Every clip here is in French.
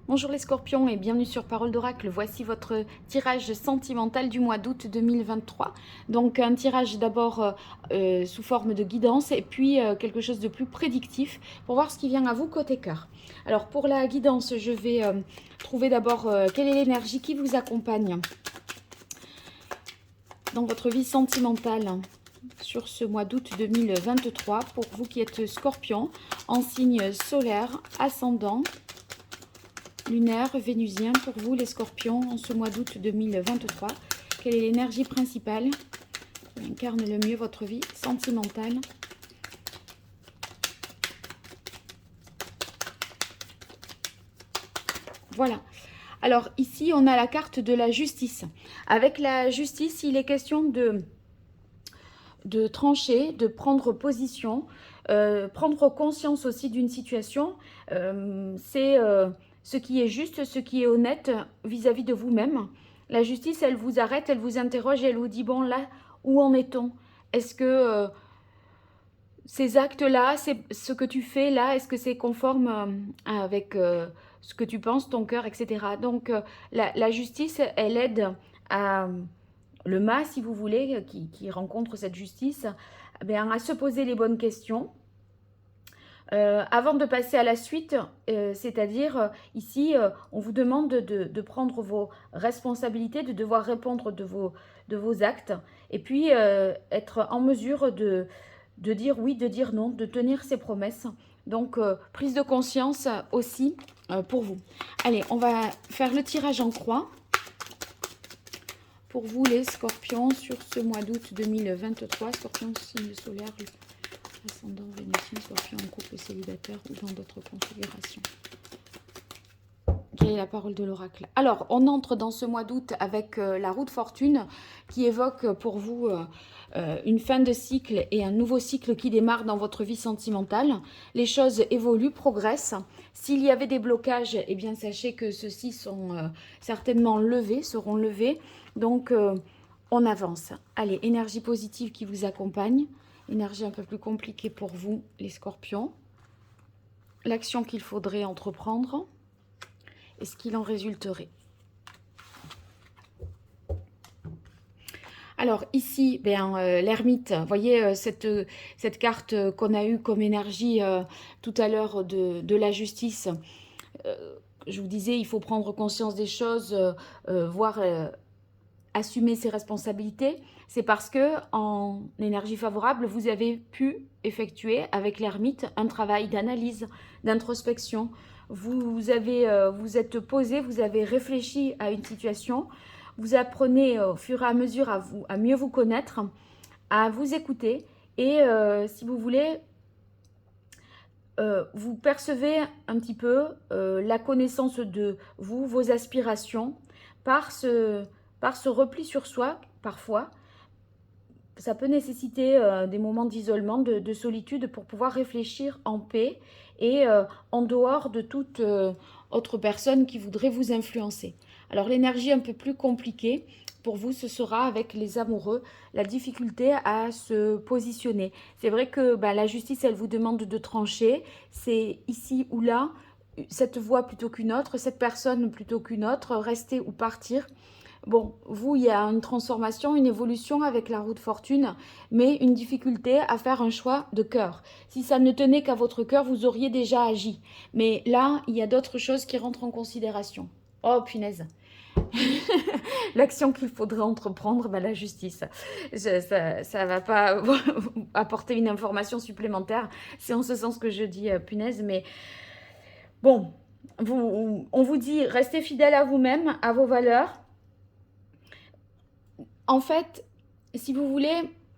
Bonjour les scorpions et bienvenue sur Parole d'Oracle. Voici votre tirage sentimental du mois d'août 2023. Donc un tirage d'abord sous forme de guidance et puis quelque chose de plus prédictif pour voir ce qui vient à vous côté cœur. Alors pour la guidance, je vais trouver d'abord quelle est l'énergie qui vous accompagne dans votre vie sentimentale sur ce mois d'août 2023 pour vous qui êtes scorpion en signe solaire, ascendant, lunaire, vénusien pour vous les scorpions en ce mois d'août 2023. Quelle est l'énergie principale qui incarne le mieux votre vie sentimentale? Voilà. Alors ici, on a la carte de la justice. Avec la justice, il est question de trancher, de prendre position, prendre conscience aussi d'une situation. C'est ce qui est juste, ce qui est honnête vis-à-vis de vous-même. La justice, elle vous arrête, elle vous interroge, elle vous dit, bon là, où en est-on? Est-ce que ces actes-là, ce que tu fais là, est-ce que c'est conforme avec ce que tu penses, ton cœur, etc. Donc la justice, elle aide à le mât, si vous voulez, qui rencontre cette justice, bien, à se poser les bonnes questions. Avant de passer à la suite, c'est-à-dire ici, on vous demande de prendre vos responsabilités, de devoir répondre de vos actes, et puis être en mesure de dire oui, de dire non, de tenir ses promesses. Donc, prise de conscience aussi pour vous. Allez, on va faire le tirage en croix pour vous les scorpions sur ce mois d'août 2023. Scorpion, signe solaire, ascendant vénusien, scorpion en couple célibataire ou dans d'autres configurations. Quelle est la parole de l'oracle? Alors, on entre dans ce mois d'août avec la roue de fortune qui évoque pour vous une fin de cycle et un nouveau cycle qui démarre dans votre vie sentimentale. Les choses évoluent, progressent. S'il y avait des blocages, eh bien, sachez que ceux-ci sont certainement levés, seront levés. Donc, on avance. Allez, énergie positive qui vous accompagne. Énergie un peu plus compliquée pour vous, les scorpions. L'action qu'il faudrait entreprendre et ce qu'il en résulterait. Alors ici, l'ermite, vous voyez cette carte qu'on a eue comme énergie tout à l'heure de la justice. Je vous disais, il faut prendre conscience des choses, voir assumer ses responsabilités. C'est parce que en énergie favorable, vous avez pu effectuer avec l'ermite un travail d'analyse, d'introspection. Vous êtes posé, vous avez réfléchi à une situation. Vous apprenez au fur et à mesure à mieux vous connaître, à vous écouter et si vous voulez, vous percevez un petit peu la connaissance de vous, vos aspirations par ce repli sur soi, parfois. Ça peut nécessiter des moments d'isolement, de solitude pour pouvoir réfléchir en paix et en dehors de toute autre personne qui voudrait vous influencer. Alors l'énergie un peu plus compliquée pour vous, ce sera avec les amoureux, la difficulté à se positionner. C'est vrai que la justice, elle vous demande de trancher. C'est ici ou là, cette voie plutôt qu'une autre, cette personne plutôt qu'une autre, rester ou partir. Bon, vous, il y a une transformation, une évolution avec la roue de fortune, mais une difficulté à faire un choix de cœur. Si ça ne tenait qu'à votre cœur, vous auriez déjà agi. Mais là, il y a d'autres choses qui rentrent en considération. Oh, punaise. L'action qu'il faudrait entreprendre, la justice. Ça ne va pas apporter une information supplémentaire. C'est en ce sens que je dis punaise, mais bon, on vous dit, restez fidèle à vous-même, à vos valeurs. En fait, si vous voulez,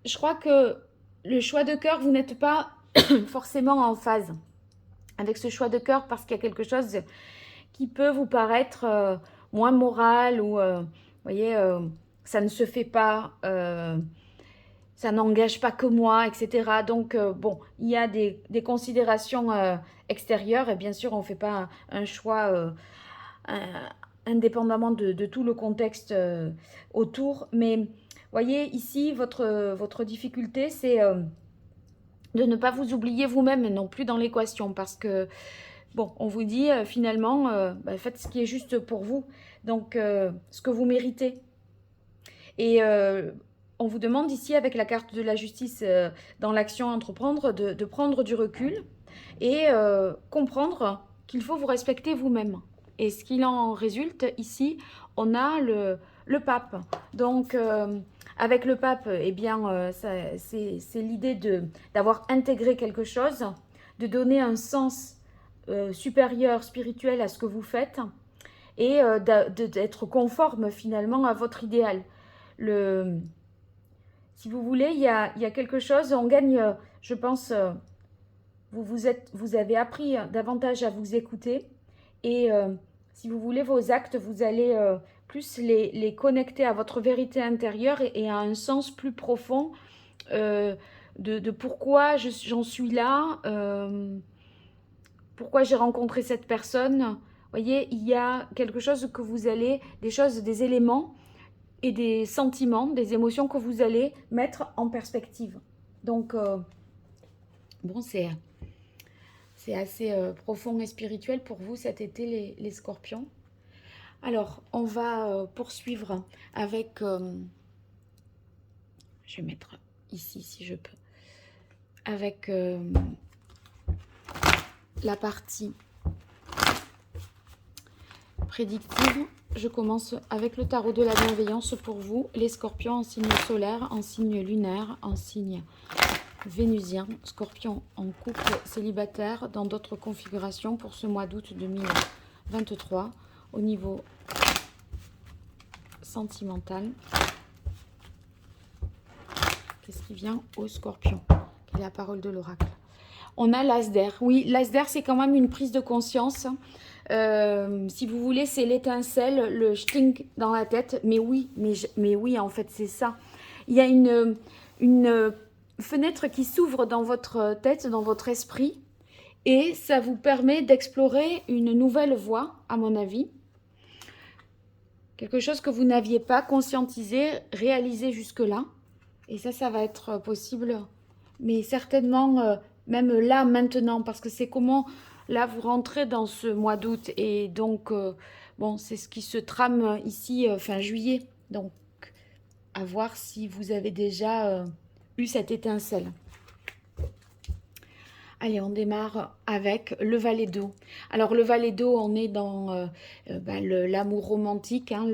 je crois que le choix de cœur, vous n'êtes pas forcément en phase avec ce choix de cœur parce qu'il y a quelque chose qui peut vous paraître moins moral ou, vous voyez, ça ne se fait pas, ça n'engage pas que moi, etc. Donc, bon, il y a des considérations extérieures et bien sûr, on ne fait pas un choix indépendamment de tout le contexte autour. Mais voyez, ici, votre difficulté, c'est de ne pas vous oublier vous-même non plus dans l'équation parce que bon, on vous dit finalement, bah, faites ce qui est juste pour vous. Donc, ce que vous méritez. Et on vous demande ici, avec la carte de la justice dans l'action entreprendre, de prendre du recul et comprendre qu'il faut vous respecter vous-même. Et ce qu'il en résulte ici, on a le pape. Donc, avec le pape, eh bien, c'est l'idée d'avoir intégré quelque chose, de donner un sens supérieur, spirituel à ce que vous faites et d'être conforme finalement à votre idéal. Si vous voulez, il y a quelque chose, on gagne, je pense, vous avez appris davantage à vous écouter et si vous voulez, vos actes, vous allez plus les connecter à votre vérité intérieure et à un sens plus profond de pourquoi j'en suis là, pourquoi j'ai rencontré cette personne. Vous voyez, il y a quelque chose que vous allez, des éléments et des sentiments, des émotions que vous allez mettre en perspective. Donc, bon, c'est assez profond et spirituel pour vous cet été, les scorpions. Alors, on va poursuivre avec... je vais mettre ici, si je peux. Avec la partie prédictive. Je commence avec le tarot de la bienveillance pour vous, les scorpions en signe solaire, en signe lunaire, en signe vénusien, scorpion en couple célibataire, dans d'autres configurations pour ce mois d'août 2023, au niveau sentimental. Qu'est-ce qui vient au scorpion? Quelle est la parole de l'oracle? On a l'as d'air. Oui, l'as d'air, c'est quand même une prise de conscience. Si vous voulez, c'est l'étincelle, le sting dans la tête. Mais oui, mais oui, en fait, c'est ça. Il y a une fenêtre qui s'ouvre dans votre tête, dans votre esprit. Et ça vous permet d'explorer une nouvelle voie, à mon avis. Quelque chose que vous n'aviez pas conscientisé, réalisé jusque-là. Et ça va être possible. Mais certainement, même là, maintenant, parce que c'est comment... Là, vous rentrez dans ce mois d'août et donc, bon, c'est ce qui se trame ici fin juillet. Donc, à voir si vous avez déjà eu cette étincelle. Allez, on démarre avec le valet d'eau. Alors, le valet d'eau, on est dans l'amour romantique, hein,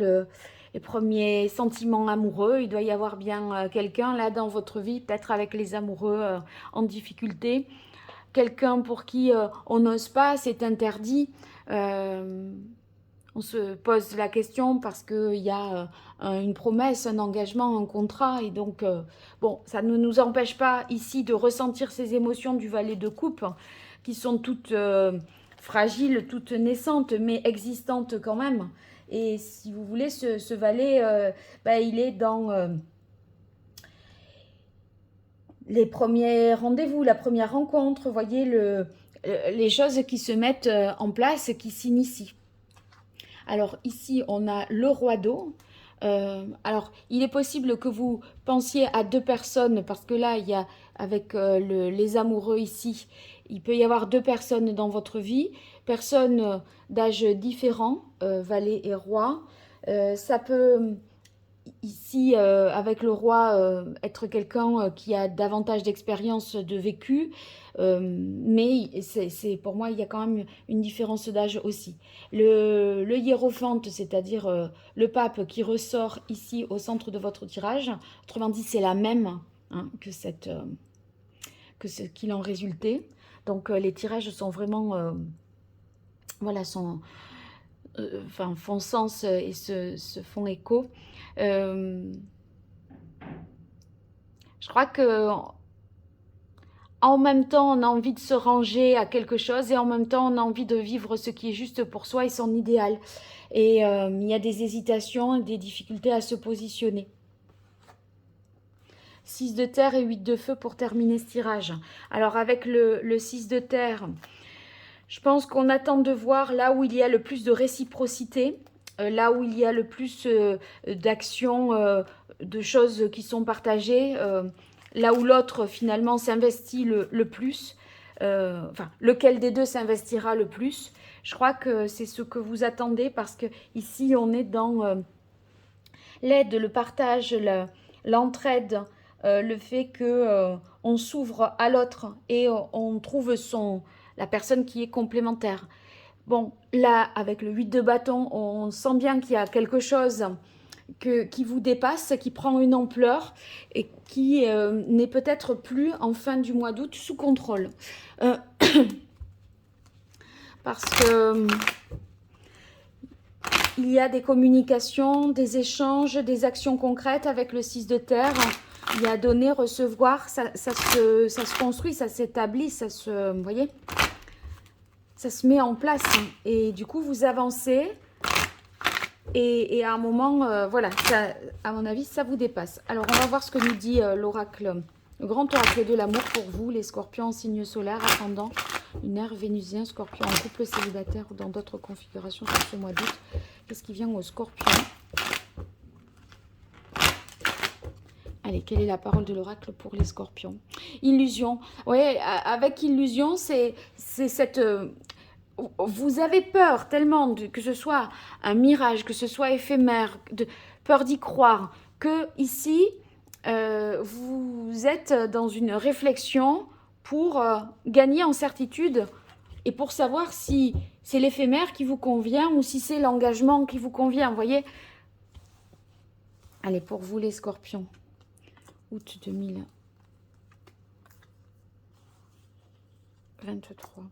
les premiers sentiments amoureux. Il doit y avoir bien quelqu'un là dans votre vie, peut-être avec les amoureux en difficulté. Quelqu'un pour qui on n'ose pas, c'est interdit. On se pose la question parce qu'il y a une promesse, un engagement, un contrat. Et donc, bon, ça ne nous empêche pas ici de ressentir ces émotions du valet de coupe, qui sont toutes fragiles, toutes naissantes, mais existantes quand même. Et si vous voulez, ce valet, il est dans... les premiers rendez-vous, la première rencontre, vous voyez, les choses qui se mettent en place, qui s'initient. Alors ici, on a le roi d'eau. Alors, il est possible que vous pensiez à deux personnes, parce que là, il y a, avec les amoureux ici, il peut y avoir deux personnes dans votre vie, personnes d'âge différent, valet et roi. Ça peut... Ici, avec le roi, être quelqu'un qui a davantage d'expérience, de vécu, mais pour moi, il y a quand même une différence d'âge aussi. Le hiérophante, c'est-à-dire le pape qui ressort ici au centre de votre tirage, autrement dit, c'est la même hein, que ce qu'il en résultait. Donc, les tirages sont vraiment, voilà, font sens et se font écho. Je crois que en même temps, on a envie de se ranger à quelque chose et en même temps, on a envie de vivre ce qui est juste pour soi et son idéal. Et il y a des hésitations et des difficultés à se positionner. 6 de terre et 8 de feu pour terminer ce tirage. Alors, avec le 6 de terre, je pense qu'on attend de voir là où il y a le plus de réciprocité, là où il y a le plus d'actions, de choses qui sont partagées, là où l'autre finalement s'investit le plus. enfin, lequel des deux s'investira le plus. Je crois que c'est ce que vous attendez parce que ici on est dans l'aide, le partage, l'entraide, le fait que on s'ouvre à l'autre et on trouve la personne qui est complémentaire. Bon, là, avec le 8 de bâton, on sent bien qu'il y a quelque chose qui vous dépasse, qui prend une ampleur et qui n'est peut-être plus en fin du mois d'août sous contrôle. Parce que il y a des communications, des échanges, des actions concrètes avec le 6 de terre. Il y a donner, recevoir, ça se construit, ça s'établit, vous voyez, ça se met en place. Et du coup, vous avancez. Et à un moment, voilà, ça, à mon avis, ça vous dépasse. Alors, on va voir ce que nous dit l'oracle, le grand oracle de l'amour pour vous, les scorpions en signe solaire, ascendant, lunaire, vénusien, scorpion en couple célibataire ou dans d'autres configurations sur ce mois d'août. Qu'est-ce qui vient aux scorpions? Allez, quelle est la parole de l'oracle pour les scorpions? Illusion. Oui, avec illusion, c'est cette... vous avez peur tellement que ce soit un mirage, que ce soit éphémère, peur d'y croire, que ici, vous êtes dans une réflexion pour gagner en certitude et pour savoir si c'est l'éphémère qui vous convient ou si c'est l'engagement qui vous convient, vous voyez. Allez, pour vous les scorpions, août 2023.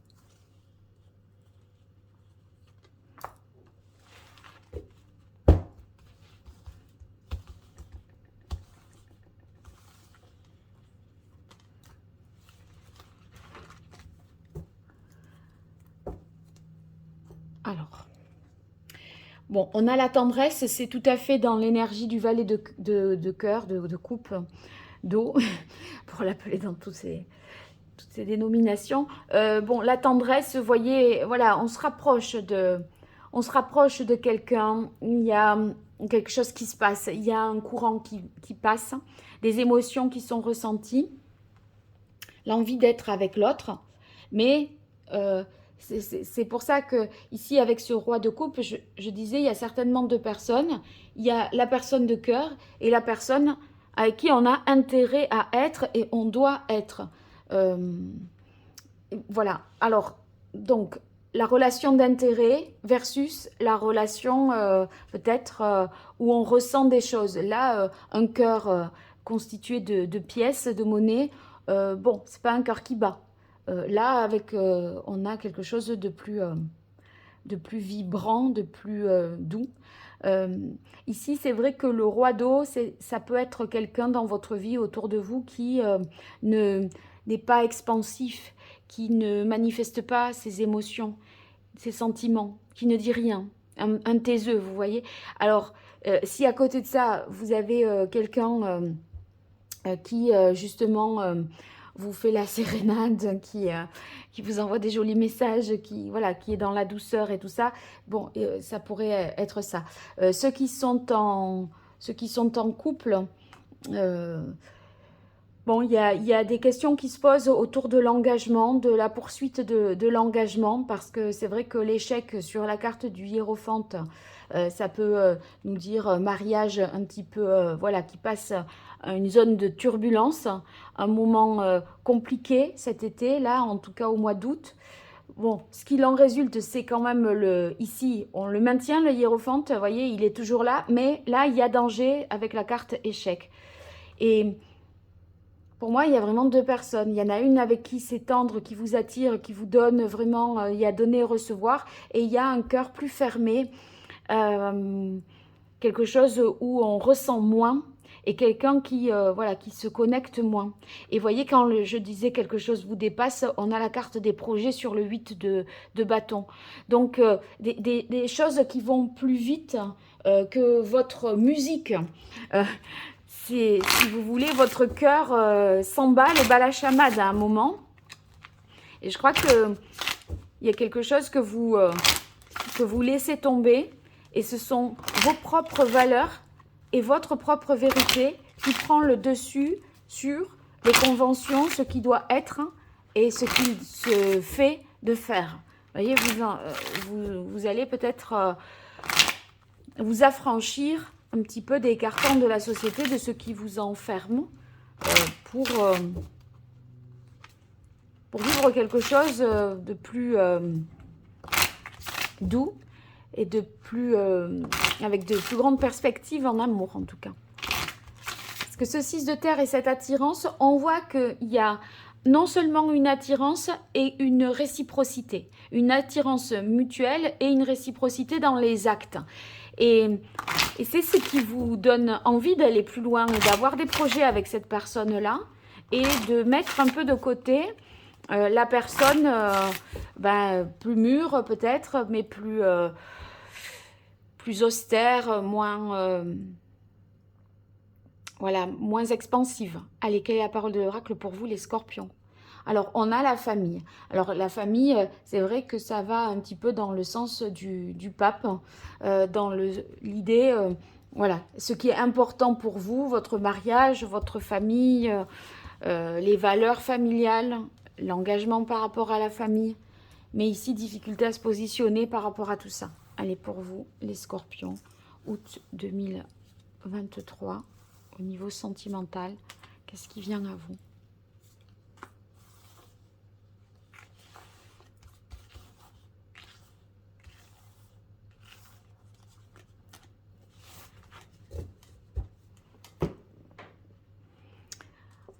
Alors, bon, on a la tendresse, c'est tout à fait dans l'énergie du valet de cœur, de coupe d'eau, pour l'appeler dans toutes ces dénominations. Bon, la tendresse, vous voyez, voilà, on se rapproche de quelqu'un, il y a quelque chose qui se passe, il y a un courant qui passe, des émotions qui sont ressenties, l'envie d'être avec l'autre, mais... c'est pour ça que ici avec ce roi de coupe, je disais il y a certainement deux personnes. Il y a la personne de cœur et la personne avec qui on a intérêt à être et on doit être. Voilà. Alors, donc, la relation d'intérêt versus la relation peut-être où on ressent des choses. Là, un cœur constitué de pièces, de monnaie, bon, c'est pas un cœur qui bat. Là, on a quelque chose de plus vibrant, de plus doux. Ici, c'est vrai que le roi d'eau, ça peut être quelqu'un dans votre vie autour de vous qui n'est pas expansif, qui ne manifeste pas ses émotions, ses sentiments, qui ne dit rien, un taiseux, vous voyez. Alors, si à côté de ça, vous avez quelqu'un qui, justement... vous fait la sérénade, qui vous envoie des jolis messages, voilà, qui est dans la douceur et tout ça. Bon, ça pourrait être ça. Ceux qui sont en couple, bon, il y a des questions qui se posent autour de l'engagement, de la poursuite de l'engagement, parce que c'est vrai que l'échec sur la carte du hiérophante, ça peut nous dire mariage un petit peu, voilà, qui passe à une zone de turbulence, un moment compliqué cet été, là, en tout cas au mois d'août. Bon, ce qu'il en résulte, c'est quand même ici, on le maintient, le hiérophante, vous voyez, il est toujours là, mais là, il y a danger avec la carte échec. Et pour moi, il y a vraiment deux personnes. Il y en a une avec qui c'est tendre, qui vous attire, qui vous donne vraiment, il y a donner et recevoir, et il y a un cœur plus fermé, quelque chose où on ressent moins, et quelqu'un qui, voilà, qui se connecte moins. Et voyez, quand je disais quelque chose vous dépasse, on a la carte des projets sur le 8 de bâton. Donc, des choses qui vont plus vite que votre musique. Si vous voulez, votre cœur s'emballe et bat la chamade à un moment. Et je crois qu'il y a quelque chose que vous laissez tomber. Et ce sont vos propres valeurs et votre propre vérité qui prend le dessus sur les conventions, ce qui doit être, et ce qu'il se fait de faire. Vous voyez, vous allez peut-être vous affranchir un petit peu des carcans de la société, de ce qui vous enferme, pour vivre quelque chose de plus doux et de plus, avec de plus grandes perspectives en amour, en tout cas. Parce que ce 6 de terre et cette attirance, on voit qu'il y a non seulement une attirance et une réciprocité. Une attirance mutuelle et une réciprocité dans les actes. Et c'est ce qui vous donne envie d'aller plus loin, d'avoir des projets avec cette personne-là et de mettre un peu de côté la personne plus mûre peut-être, mais plus austère, moins expansive. Allez, quelle est la parole de l'oracle pour vous, les scorpions? Alors, on a la famille. Alors, la famille, c'est vrai que ça va un petit peu dans le sens du pape, dans l'idée, voilà, ce qui est important pour vous, votre mariage, votre famille, les valeurs familiales, l'engagement par rapport à la famille. Mais ici, difficulté à se positionner par rapport à tout ça. Allez, pour vous, les scorpions, août 2023, au niveau sentimental, qu'est-ce qui vient à vous?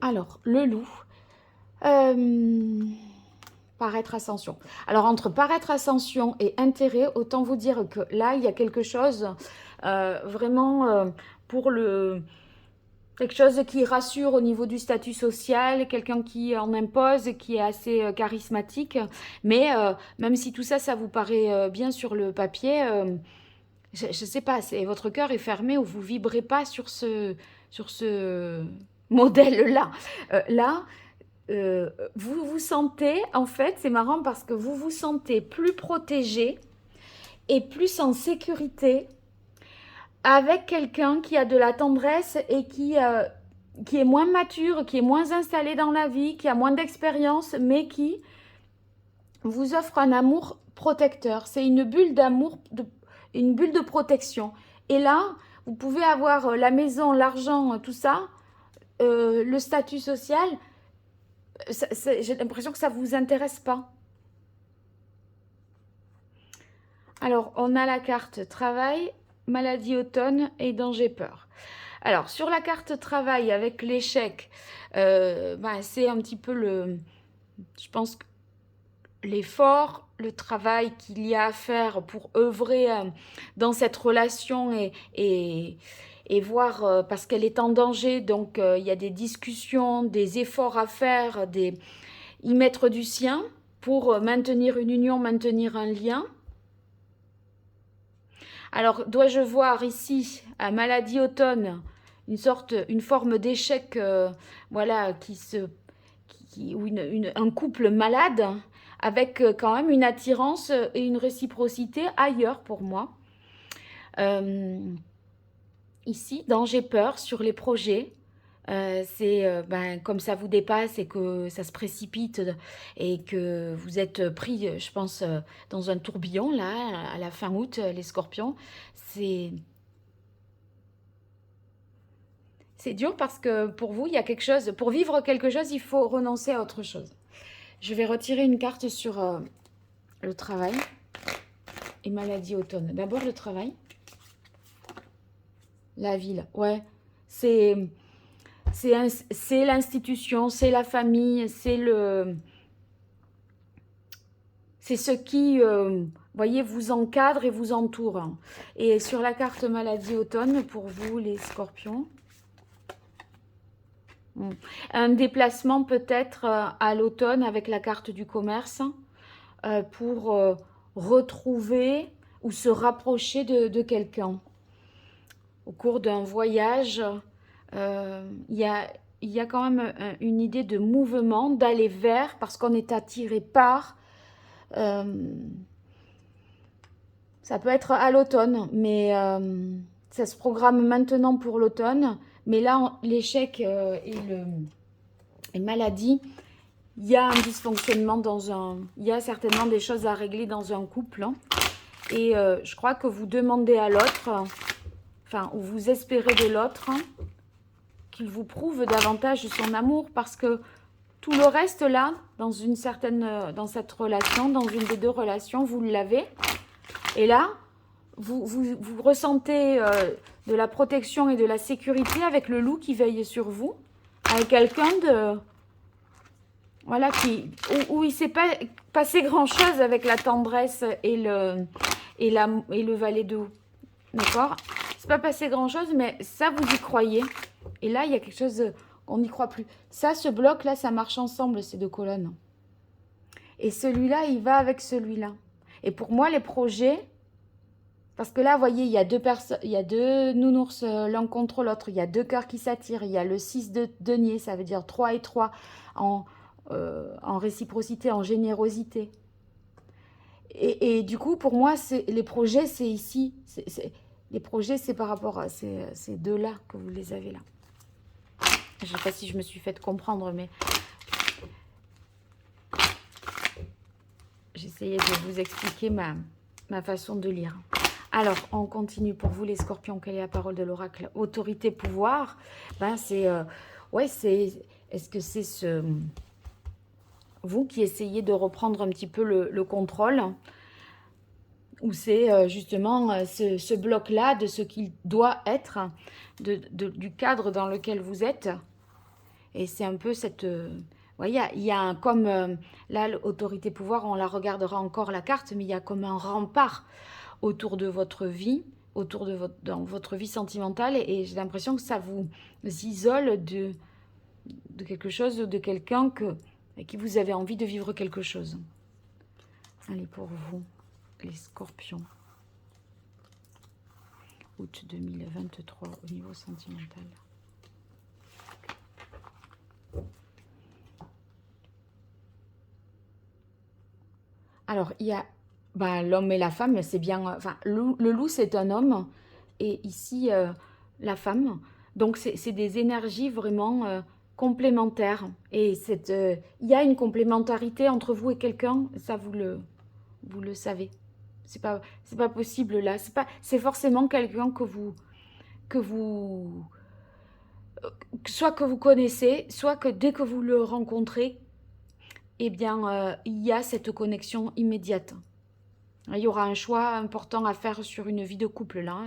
Alors, le loup, paraître ascension. Alors, entre paraître ascension et intérêt, autant vous dire que là, il y a quelque chose vraiment pour quelque chose qui rassure au niveau du statut social, quelqu'un qui en impose, qui est assez charismatique. Mais même si tout ça, ça vous paraît bien sur le papier, je ne sais pas, votre cœur est fermé ou vous vibrez pas sur ce modèle-là. Là, vous vous sentez, en fait, c'est marrant parce que vous vous sentez plus protégé et plus en sécurité avec quelqu'un qui a de la tendresse et qui est moins mature, qui est moins installé dans la vie, qui a moins d'expérience, mais qui vous offre un amour protecteur. C'est une bulle d'amour, une bulle de protection. Et là, vous pouvez avoir la maison, l'argent, tout ça, le statut social, j'ai l'impression que ça ne vous intéresse pas. Alors, on a la carte travail, maladie automne et danger peur. Alors, sur la carte travail avec l'échec, c'est un petit peu je pense, l'effort, le travail qu'il y a à faire pour œuvrer dans cette relation et voir, parce qu'elle est en danger, donc il y a des discussions, des efforts à faire, y mettre du sien pour maintenir une union, maintenir un lien. Alors, dois-je voir ici, à maladie automne, une forme d'échec, voilà, ou un couple malade, avec quand même une attirance et une réciprocité ailleurs pour moi. Ici, danger peur sur les projets. C'est comme ça vous dépasse et que ça se précipite et que vous êtes pris, je pense, dans un tourbillon, là, à la fin août, les scorpions. C'est dur parce que pour vous, il y a quelque chose, pour vivre quelque chose, il faut renoncer à autre chose. Je vais retirer une carte sur le travail et maladie automne. D'abord le travail. La ville, ouais. C'est l'institution, c'est la famille, c'est ce qui, voyez, vous encadre et vous entoure. Et sur la carte maladie automne, pour vous les scorpions, un déplacement peut-être à l'automne avec la carte du commerce pour retrouver ou se rapprocher de quelqu'un. Au cours d'un voyage, il y a quand même une idée de mouvement, d'aller vers, parce qu'on est attiré par. Ça peut être à l'automne, mais ça se programme maintenant pour l'automne. Mais là, l'échec et maladie, il y a un dysfonctionnement dans un... Il y a certainement des choses à régler dans un couple. Hein. Et je crois que vous demandez à l'autre, enfin, ou vous espérez de l'autre, qu'il vous prouve davantage son amour, parce que tout le reste là, dans cette relation, dans une des deux relations, vous l'avez. Et là, vous ressentez de la protection et de la sécurité avec le loup qui veille sur vous, avec quelqu'un de... Voilà, où il ne s'est pas passé grand-chose avec la tendresse et le valet d'eau. D'accord? C'est pas passé grand-chose, mais ça, vous y croyez. Et là, il y a quelque chose, on n'y croit plus. Ça, ce bloc-là, ça marche ensemble, ces deux colonnes. Et celui-là, il va avec celui-là. Et pour moi, les projets... Parce que là, vous voyez, il y a deux nounours l'un contre l'autre. Il y a deux cœurs qui s'attirent. Il y a le 6 de denier, ça veut dire 3 et 3 en réciprocité, en générosité. Et du coup, pour moi, les projets, c'est ici. Les projets, c'est par rapport à ces deux-là que vous les avez là. Je ne sais pas si je me suis fait comprendre, mais j'essayais de vous expliquer ma façon de lire. Alors, on continue pour vous, les scorpions. Quelle est la parole de l'oracle? Autorité, pouvoir. Ben, est-ce que c'est vous qui essayez de reprendre un petit peu le contrôle? Ou c'est justement ce bloc-là de ce qu'il doit être, du cadre dans lequel vous êtes? Et c'est un peu cette... voyez, il y a comme... là, l'autorité, pouvoir, on la regardera encore la carte, mais il y a comme un rempart autour de votre vie, dans votre vie sentimentale, et j'ai l'impression que ça vous isole de quelque chose, de quelqu'un avec qui vous avez envie de vivre quelque chose. Allez, pour vous, les scorpions, août 2023 au niveau sentimental. Alors, il y a l'homme et la femme, c'est bien... Enfin, le loup, c'est un homme, et ici, la femme. Donc, c'est des énergies vraiment complémentaires. Et il y a une complémentarité entre vous et quelqu'un, ça, vous le savez. C'est pas possible, là. C'est forcément quelqu'un soit que vous connaissez, soit que dès que vous le rencontrez, eh bien, il y a cette connexion immédiate. Il y aura un choix important à faire sur une vie de couple, là.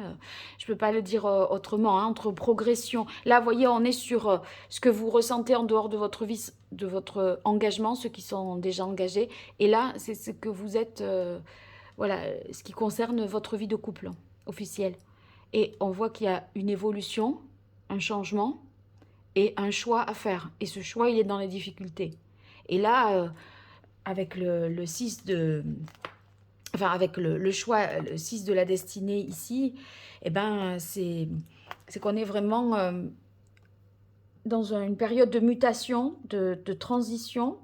Je ne peux pas le dire autrement, hein, entre progression. Là, vous voyez, on est sur ce que vous ressentez en dehors de votre vie, de votre engagement, ceux qui sont déjà engagés. Et là, c'est ce que vous êtes, voilà, ce qui concerne votre vie de couple officielle. Et on voit qu'il y a une évolution, un changement et un choix à faire. Et ce choix, il est dans les difficultés. Et là, avec le 6 de... Enfin, avec le choix, le 6 de la destinée ici, eh ben, c'est qu'on est vraiment dans une période de mutation, de transition.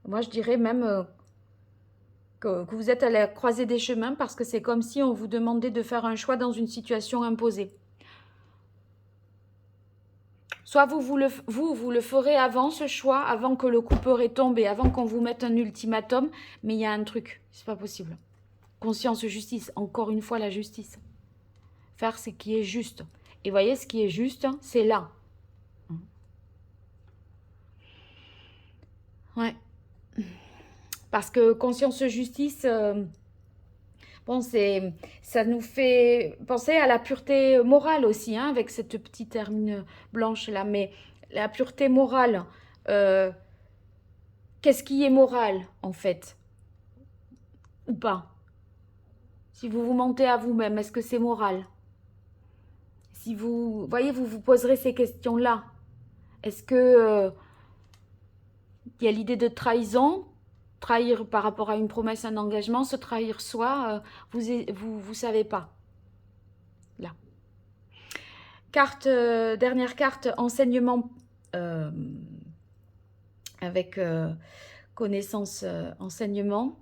Moi, je dirais même que vous êtes à la croisée des chemins, parce que c'est comme si on vous demandait de faire un choix dans une situation imposée. Soit vous le ferez avant ce choix, avant que le couperet tombe et avant qu'on vous mette un ultimatum, mais il y a un truc, c'est pas possible. Conscience, justice, encore une fois la justice. Faire ce qui est juste. Et voyez, ce qui est juste, c'est là. Ouais. Parce que conscience, justice, bon, ça nous fait penser à la pureté morale aussi, hein, avec cette petite termine blanche là. Mais la pureté morale, qu'est-ce qui est moral en fait? Ou pas? Si vous vous mentez à vous-même, est-ce que c'est moral? Si vous voyez, vous vous poserez ces questions-là. Est-ce que il y a l'idée de trahison, trahir par rapport à une promesse, un engagement, se trahir soi, vous savez pas. Là. Carte, dernière carte, enseignement avec connaissance, enseignement.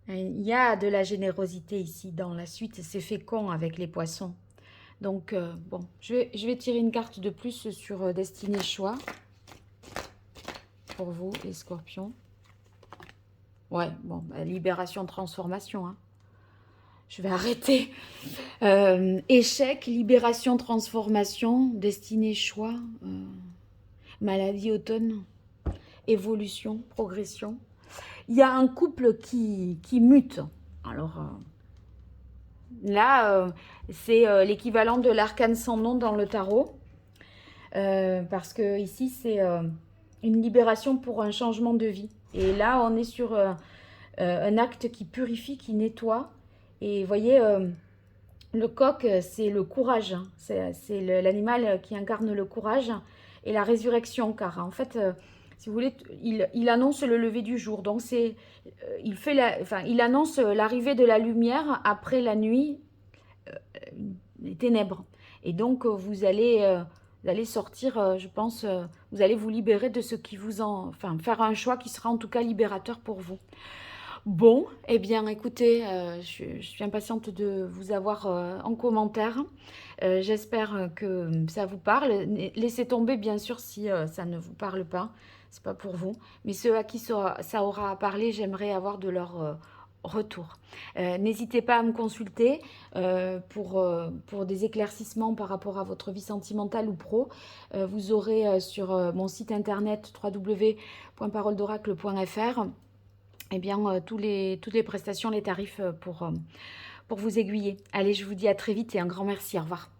Il y a de la générosité ici dans la suite, c'est fécond avec les poissons. Donc, bon, je vais tirer une carte de plus sur Destinée Choix. pour vous, les scorpions. Ouais, bon, bah, libération, transformation. Hein. Je vais arrêter. Échec, libération, transformation, destinée, choix, maladie, automne, évolution, progression. Il y a un couple qui mute. Alors là, c'est l'équivalent de l'arcane sans nom dans le tarot. Parce que ici, c'est une libération pour un changement de vie. Et là, on est sur un acte qui purifie, qui nettoie. Et vous voyez, le coq, c'est le courage. Hein. C'est l'animal qui incarne le courage et la résurrection. Car en fait, si vous voulez, il annonce le lever du jour. Donc, il annonce l'arrivée de la lumière après la nuit, les ténèbres. Et donc, vous allez sortir, je pense, vous allez vous libérer de ce qui vous en... Enfin, faire un choix qui sera en tout cas libérateur pour vous. Bon, eh bien, écoutez, je suis impatiente de vous avoir en commentaire. J'espère que ça vous parle. Laissez tomber, bien sûr, si ça ne vous parle pas. C'est pas pour vous. Mais ceux à qui ça aura parlé, j'aimerais avoir de leur retour. N'hésitez pas à me consulter pour des éclaircissements par rapport à votre vie sentimentale ou pro. Vous aurez sur mon site internet www.paroledoracle.fr eh bien, toutes les prestations, les tarifs pour vous aiguiller. Allez, je vous dis à très vite et un grand merci. Au revoir.